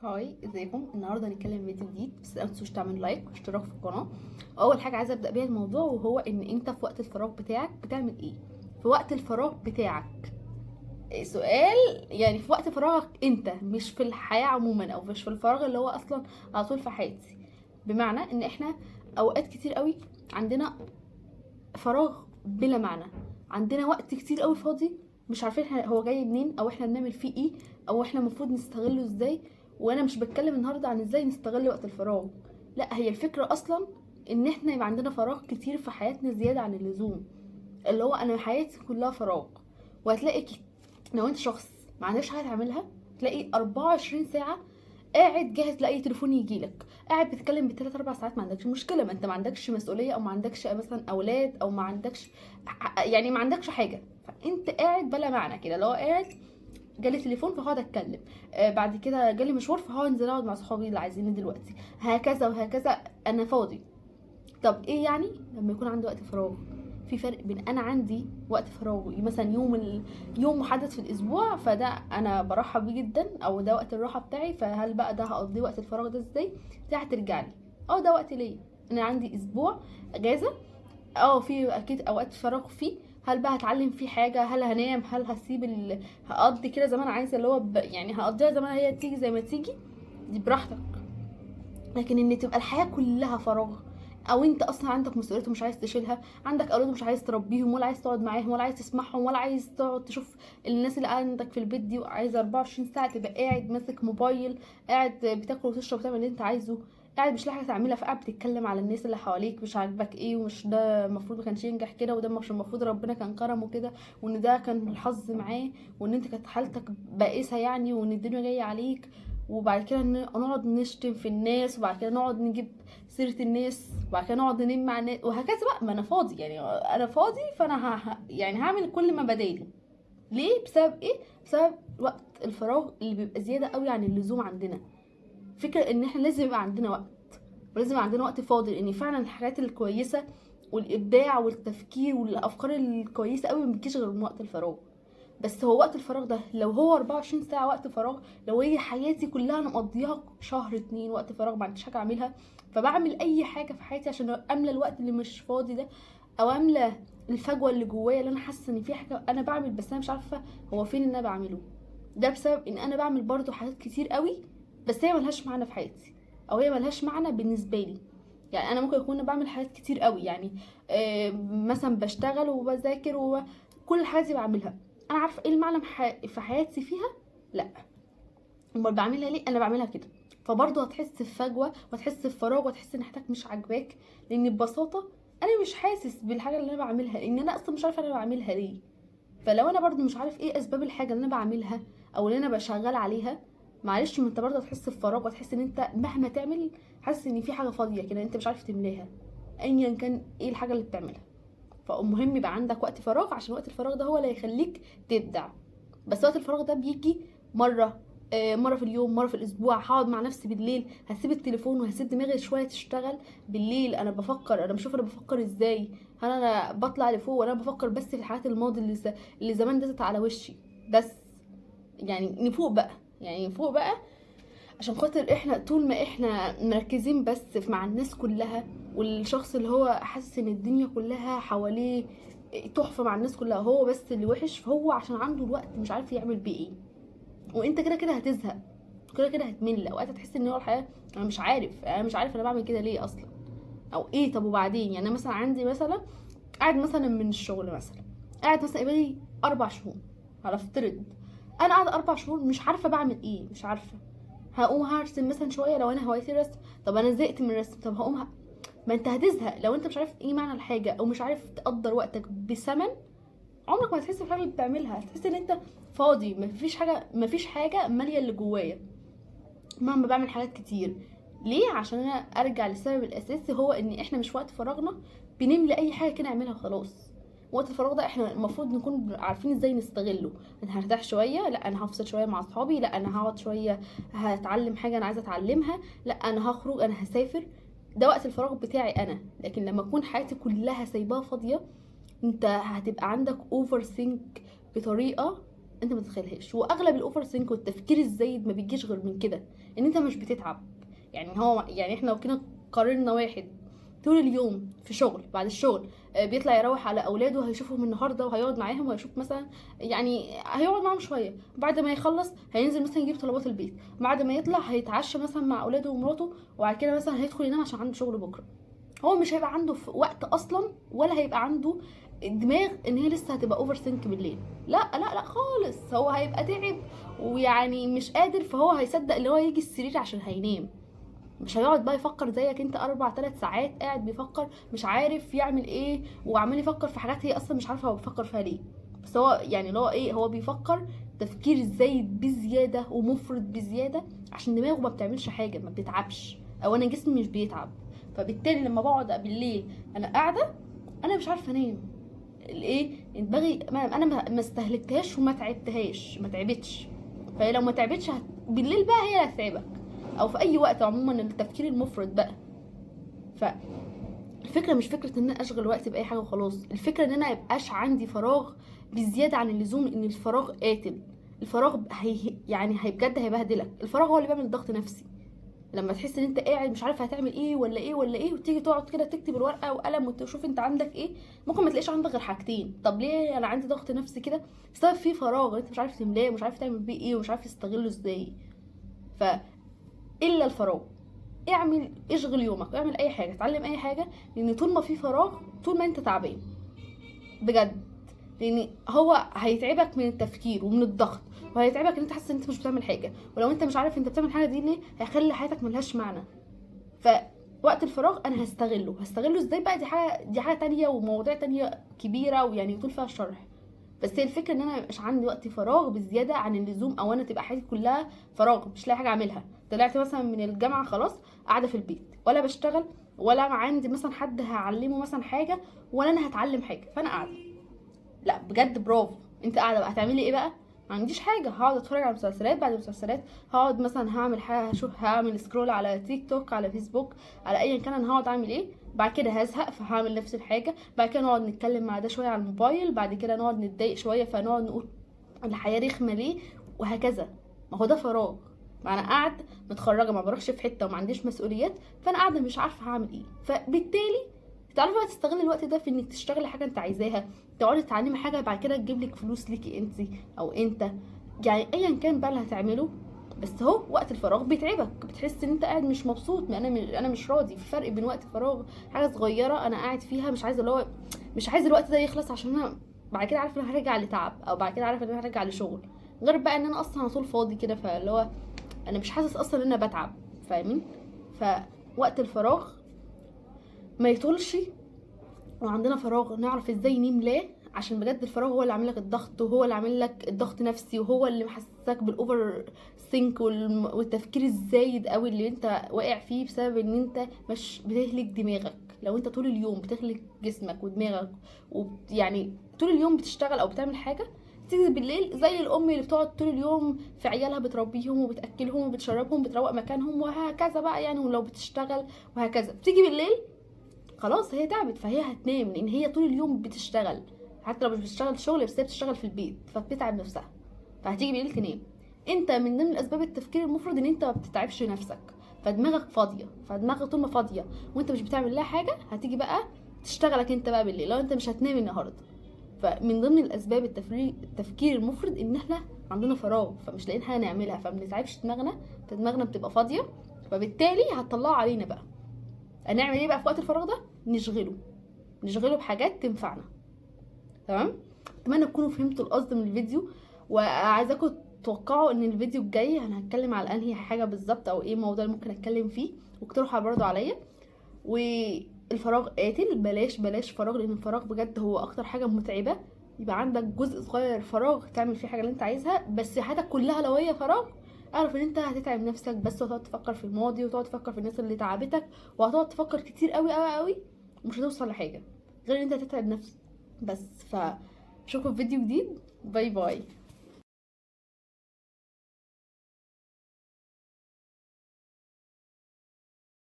هاي، ازيكم؟ النهارده هنتكلم في فيديو جديد، بس ما تنسوش تعملوا لايك واشتراك في القناه. اول حاجه عايزه ابدا بيها الموضوع، وهو ان انت في وقت الفراغ بتاعك بتعمل ايه؟ في وقت الفراغ بتاعك سؤال. يعني في وقت فراغك انت، مش في الحياه عموما، او مش في الفراغ اللي هو اصلا على طول في حياتي. بمعنى ان احنا اوقات كتير قوي عندنا فراغ بلا معنى، عندنا وقت كتير قوي فاضي، مش عارفين هو جاي منين، او احنا بنعمل فيه ايه، او احنا المفروض نستغله ازاي. وانا مش بتكلم النهارده عن ازاي نستغل وقت الفراغ، لا، هي الفكره اصلا ان احنا يبقى عندنا فراغ كتير في حياتنا زياده عن اللزوم. اللي هو انا حياتي كلها فراغ. وهتلاقي لو انت شخص ما عندكش حاجه تعملها، تلاقي 24 ساعه قاعد جاهز لاي تليفون يجيلك، قاعد بتتكلم بالثلاث اربع ساعات. ما عندكش مشكله، ما انت ما عندكش مسؤوليه، او ما عندكش مثلا اولاد، او ما عندكش يعني ما عندكش حاجه، فانت قاعد بلا معنى كده. لو قاعد جالي تليفون فهقعد اتكلم، بعد كده جالي مشوار فهقعد انزل اقعد مع صحابي اللي عايزيني دلوقتي، هكذا وهكذا. انا فاضي. طب ايه يعني لما يكون عندي وقت فراغ؟ في فرق بين انا عندي وقت فراغ مثلا يوم محدد في الاسبوع، فده انا برحب بيه جدا، او ده وقت الراحه بتاعي، فهل بقى ده هقضي وقت الفراغ ده ازاي؟ دي هترجع لي. ده وقت ليا. انا عندي اسبوع اجازه، في اكيد اوقات فراغ فيه. هل بقى هتعلم فيه حاجه؟ هل هنام؟ هل هسيب هقضي كده زي ما انا عايزه، اللي هو يعني هقضيها زي ما هي تيجي زي ما تيجي، دي براحتك. لكن ان تبقى الحياه كلها فراغ، او انت اصلا عندك مسؤوليات ومش عايز تشيلها، عندك اولاد ومش عايز تربيهم، ولا عايز تقعد معاهم، ولا عايز تسمعهم، ولا عايز تقعد تشوف الناس اللي عندك في البيت دي، وعايز 24 ساعه تبقى قاعد ماسك موبايل، قاعد بتاكل وتشرب وتعمل اللي انت عايزه، قاعد مش لاقي حاجه تعملها، فقاعد بتتكلم على الناس اللي حواليك مش عاجبك ايه، ومش ده المفروض ما كانش ينجح كده، وده مش المفروض ربنا كان كرمه كده، وان ده كان الحظ معاه، وان انت كانت حالتك بائسه يعني، وان الدنيا جايه عليك. وبعد كده نقعد نشتم في الناس، وبعد كده نقعد نجيب سيرة الناس، وبعد كده نقعد ننام مع الناس، وهكذا بقى. ما انا فاضي يعني، انا فاضي، فانا يعني هعمل كل ما بدالي. ليه؟ بسبب ايه؟ بسبب وقت الفراغ اللي بيبقى زيادة قوي عن اللزوم عندنا. فكرة ان احنا لازم يبقى عندنا وقت، ولازم يبقى عندنا وقت فاضي، لان فعلا الحاجات الكويسة والابداع والتفكير والافكار الكويسة قوي ما بتجيش غير من وقت الفراغ. بس هو وقت الفراغ ده لو هو 24 ساعة وقت فراغ، لو هي حياتي كلها انا مقضيها شهر اتنين وقت فراغ ما عنديش حاجة اعملها، فبعمل اي حاجة في حياتي عشان املى الوقت اللي مش فاضي ده، او املى الفجوة اللي جوايا، اللي انا حاسة ان في حاجة انا بعمل بس انا مش عارفة هو فين اللي انا بعمله. ده بسبب ان انا بعمل برضو حاجات كتير قوي، بس هي ملهاش معنى في حياتي، او هي ملهاش معنى بالنسبة لي. يعني انا ممكن اكون بعمل حاجات كتير قوي يعني، مثلا بشتغل وبذاكر وكل الحاجات دي بعملها، انا عارفه ايه المعنى في حياتي فيها؟ لا. امال بعملها ليه؟ انا بعملها كده. فبرضه هتحس بفجوه، وهتحس بفراغ، وهتحس ان حياتك مش عاجباك، لان ببساطه انا مش حاسس بالحاجه اللي انا بعملها، لان انا اصلا مش عارفه انا بعملها ليه. فلو انا برضه مش عارف ايه اسباب الحاجه اللي انا بعملها، او اللي انا بشغل عليها، معلش، ما انت برضه هتحس بفراغ، وهتحس ان انت مهما تعمل حاسس ان في حاجه فاضيه كده انت مش عارف تملاها، ايا كان ايه الحاجه اللي بتعملها. فمهم يبقى عندك وقت فراغ، عشان وقت الفراغ ده هو اللي هيخليك تبدع. بس وقت الفراغ ده بيجي مره، مره في اليوم، مره في الاسبوع. هقعد مع نفسي بالليل، هسيب التليفون وهسيب دماغي شويه تشتغل. بالليل انا بفكر، انا بشوف انا بفكر ازاي، هل انا بطلع لفوق وانا بفكر بس في الحاجات الماضي اللي زمان دست على وشي بس. يعني نفوق بقى، يعني نفوق بقى، عشان خاطر احنا طول ما احنا مركزين بس مع الناس كلها، والشخص اللي هو حاسس ان الدنيا كلها حواليه تحفه مع الناس كلها، هو بس اللي وحش، فهو عشان عنده الوقت مش عارف يعمل بيه ايه. وانت كده كده هتزهق، كده كده هتمل اوقات، هتحس ان هو الحياه انا مش عارف انا بعمل كده ليه اصلا، او ايه. طب وبعدين؟ يعني انا مثلا عندي مثلا قاعد مثلا من الشغل مثلا، قاعد مثلا بقالي 4 شهور، على افترض انا قاعده 4 شهور مش عارفه بعمل ايه، مش عارفه. هقوم هرسم مثلا شويه لو انا هوايتي رسم، طب انا زهقت من الرسم، طب ما انت هتزهق لو انت مش عارف ايه معنى الحاجه، او مش عارف تقدر وقتك بثمن. عمرك ما هتحس بالحاجه اللي بتعملها، هتحس ان انت فاضي، مفيش حاجه ماليه اللي جوايا مهما بعمل حاجات كتير. ليه؟ عشان انا ارجع للسبب الاساسي، هو ان احنا مش وقت فراغنا بنملى اي حاجه كده نعملها خلاص. وقت الفراغ ده احنا المفروض نكون عارفين ازاي نستغله. انا هرتاح شويه، لا انا هفصل شويه مع اصحابي، لا انا هقعد شويه هتعلم حاجه انا عايزه اتعلمها، لا انا هخرج، انا هسافر. ده وقت الفراغ بتاعي انا. لكن لما اكون حياتي كلها سايباها فاضيه، انت هتبقى عندك اوفر ثينك بطريقه انت ما تتخيلهاش. واغلب الاوفر ثينك والتفكير الزايد ما بيجيش غير من كده، ان انت مش بتتعب. يعني هو يعني احنا لو كنا قارنا واحد طول اليوم في شغل، بعد الشغل بيطلع يروح على اولاده، هيشوفهم النهارده وهيقعد معاهم وهيشوف مثلا، يعني هيقعد معاهم شويه، بعد ما يخلص هينزل مثلا يجيب طلبات البيت، بعد ما يطلع هيتعشى مثلا مع اولاده ومراته، وبعد كده مثلا هيدخل ينام عشان عنده شغل بكره. هو مش هيبقى عنده وقت اصلا، ولا هيبقى عنده دماغ ان هي لسه هتبقى اوفر ثينك بالليل. لا لا لا خالص، هو هيبقى تعب ويعني مش قادر، فهو هيصدق اللي هو يجي السرير عشان هينام. مش هيقعد بقى يفكر زيك انت 4 3 ساعات قاعد بيفكر مش عارف يعمل ايه، وعمال يفكر في حاجات هي اصلا مش عارفه هو بيفكر فيها ليه. بس هو يعني اللي هو ايه، هو بيفكر تفكير زايد بزياده ومفرط بزياده، عشان دماغه ما بتعملش حاجه، ما بتتعبش، او انا جسمي مش بيتعب. فبالتالي لما بقعد بالليل انا قاعده، انا مش عارفه انام. الايه دماغي انا ما استهلكتهاش وما تعبتهاش، ما تعبتش. فهي لو ما تعبتش بالليل بقى هي اللي هتتعبك، او في اي وقت عموما التفكير المفرط بقى. فالفكره مش فكره ان انا اشغل وقتي باي حاجه وخلاص، الفكره ان انا ميبقاش عندي فراغ بزياده عن اللزوم، ان الفراغ قاتل. الفراغ هي بجد هيبهدلك. الفراغ هو اللي بيعمل ضغط نفسي. لما تحس ان انت قاعد مش عارف هتعمل ايه ولا ايه ولا ايه، وتيجي تقعد كده تكتب الورقه وقلم وتشوف انت عندك ايه، ممكن ما تلاقيش عندك غير حاجتين. طب ليه انا عندي ضغط نفسي كده؟ بسبب في فراغ انت مش عارف تملاه، ومش عارف تعمل بيه ايه، ومش عارف تستغله ازاي. ف الا الفراغ، اشغل يومك واعمل اي حاجه، اتعلم اي حاجه، لان طول ما في فراغ طول ما انت تعبان بجد. لان هو هيتعبك من التفكير ومن الضغط، وهيتعبك ان انت حاسس ان انت مش بتعمل حاجه، ولو انت مش عارف انت بتعمل حاجه دي ليه هيخلي حياتك ملهاش معنى. فوقت الفراغ انا هستغله ازاي بقى، دي حاجه تانية ومواضيع تانية كبيره، ويعني يطول فيها الشرح. بس هي الفكره ان انا مبقاش عندي وقت فراغ بزياده عن اللزوم، او انا تبقى حياتي كلها فراغ مش لاقي حاجه اعملها. طلعت مثلا من الجامعه خلاص قاعده في البيت، ولا بشتغل، ولا عندي مثلا حد هعلمه مثلا حاجه، ولا انا هتعلم حاجه، فانا قاعده. لا بجد برافو، انت قاعده بقى هتعملي ايه بقى؟ ما عنديش حاجه، هقعد اتفرج على مسلسلات، بعد المسلسلات هقعد مثلا هعمل حاجه، هعمل سكرول على تيك توك، على فيسبوك، على ايا كان انا هقعد اعمل ايه. بعد كده هزهق فهعمل نفس الحاجه، بعد كده نقعد نتكلم مع ده شويه على الموبايل، بعد كده نقعد نتضايق شويه فنقعد نقول الحياه رخمه ليه، وهكذا. ما هو ده فراغ، ما انا قاعد متخرجه ما بروحش في حته وما عنديش مسؤوليات، فانا قاعده مش عارفه هعمل ايه. فبالتالي تعرفي بقى تستغلي الوقت ده في انك تشتغلي حاجه انت عايزاها، تقعدي تتعلمي حاجه بعد كده تجيب لك فلوس ليكي انت او انت، يعني ايا كان بقى اللي هتعمله. بس هو وقت الفراغ بيتعبك، بتحس ان انت قاعد مش مبسوط، ما انا مش راضي. في فرق بين وقت فراغ حاجه صغيره انا قاعد فيها مش عايزه، اللي هو مش عايزه الوقت ده يخلص عشان انا بعد كده عارفه ان انا هرجع لتعب، او بعد كده عارفه ان انا هرجع لشغل، غير بقى ان انا اصلا على طول فاضي كده، فاللي هو انا مش حاسس اصلا ان انا بتعب، فاهمين؟ فوقت الفراغ ما يطولش، وعندنا فراغ نعرف ازاي نملاه، عشان بجد الفراغ هو اللي عامل لك الضغط، وهو اللي عامل لك الضغط نفسي، وهو اللي محسسك بالاوفر ثينك والتفكير الزايد قوي اللي انت واقع فيه، بسبب ان انت مش بتهلك دماغك. لو انت طول اليوم بتهلك جسمك ودماغك، ويعني طول اليوم بتشتغل او بتعمل حاجه، تيجي بالليل زي الام اللي بتقعد طول اليوم في عيالها، بتربيهم وبتاكلهم وبتشربهم، بتروق مكانهم وهكذا بقى يعني، ولو بتشتغل وهكذا، بتيجي بالليل خلاص هي تعبت فهي هتنام، لان هي طول اليوم بتشتغل، حتى لو مش بتشتغل شغل بس هي بتشتغل في البيت فبتتعب نفسها، فهتيجي بالليل تنام. انت من ضمن الاسباب التفكير المفرط ان انت ما بتتعبش نفسك، فدماغك فاضيه، فدماغك طول ما فاضيه وانت مش بتعمل لها حاجه، هتيجي بقى تشتغلك انت بقى بالليل لو انت مش هتنام النهارده. فمن ضمن الاسباب التفكير المفرط ان احنا عندنا فراغ، فمش لاقيين حاجه نعملها، فبنتعبش دماغنا، فدماغنا بتبقى فاضيه، فبالتالي هتطلعوا علينا بقى. هنعمل ايه بقى في وقت الفراغ ده؟ نشغله بحاجات تنفعنا. تمام. اتمنى تكونوا فهمتوا القصد من الفيديو، وعايزاكم تتوقعوا ان الفيديو الجاي انا هتكلم على انهي حاجه بالظبط، او ايه الموضوع اللي ممكن اتكلم فيه، واقترحوا برضو عليا. والفراغ قاتل، بلاش فراغ، لان الفراغ بجد هو اكتر حاجه متعبه. يبقى عندك جزء صغير فراغ تعمل فيه حاجه اللي انت عايزها، بس حياتك كلها لو هي فراغ اعرف ان انت هتتعب نفسك بس، وتقعد تفكر في الماضي، وتقعد تفكر في الناس اللي تعبتك، وهتقعد تفكر كتير قوي قوي قوي، ومش هتوصل لحاجه غير ان انت هتتعب نفسك بس. فاشوفكم في فيديو جديد، باي باي.